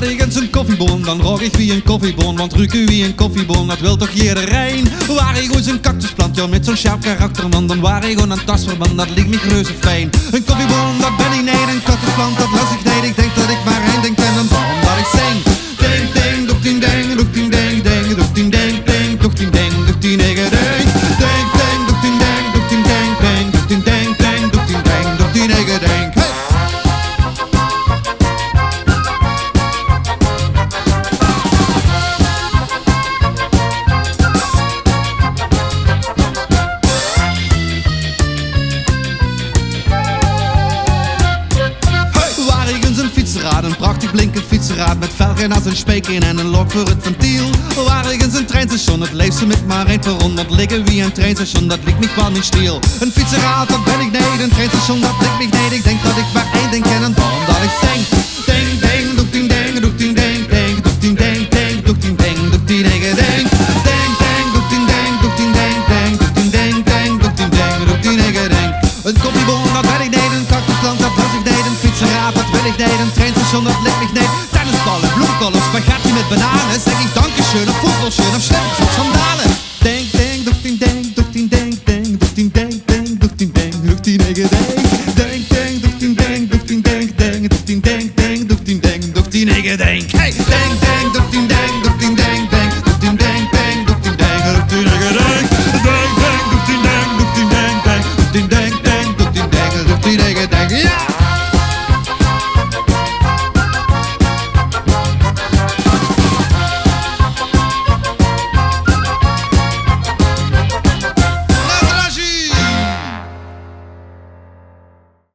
Had ik eens een koffieboon, dan rook ik wie een koffieboon. Want ruiken wie een koffieboon, dat wil toch iedereen. Waar ik eens een cactusplant, ja, met zo'n sharp karakter, man. Dan waar ik een tasverband, dat ligt me reuze fijn. Een koffieboon, dat ben ik niet, een cactusplant, dat las ik niet. Ik denk dat ik maar één denk en dan waarom dat ik zing. Ding, ding, doek ding, ding, doek ding, ding, ding, doek ding, ding, ding, doek ding, ding, doek ding, ding, ding. Ding, ding, doek ding, ding, doek ding, ding, ding, doek ding, ding, ding, doek ding, ding, doek ding, ding, ding. Een prachtig blinkend fietsenraad met velgen als een speek in en een lok voor het ventiel. Waar ergens een treinstation, het leefste met maar één perron. Want liggen wie een treinstation, dat ligt me gewoon niet stil. Een fietsenraad, dat ben ik niet, een treinstation, dat ligt me niet. Ik denk dat ik maar één denk en waarom dat ik zing. Ding, ding, doek ding, ding, doek ding, ding, ding, doek ding, ding, ding, doek ding, ding, doek ding, ding, ding. Ding, ding, doek ding, ding, doek ding, ding, ding, doek ding, ding, ding, doek ding, ding, doek ding, ding, ding. Een koffieboon, dat ben ik niet, een cactusplant, dat was ik niet. Een fietsenraad, dat wil ik niet, een treinstation, dat ligt me niet. Tennisballen, bloemkollen, spaghetti met bananen. Zeg ik dankeschön of voetbalschön of slippers of sandalen.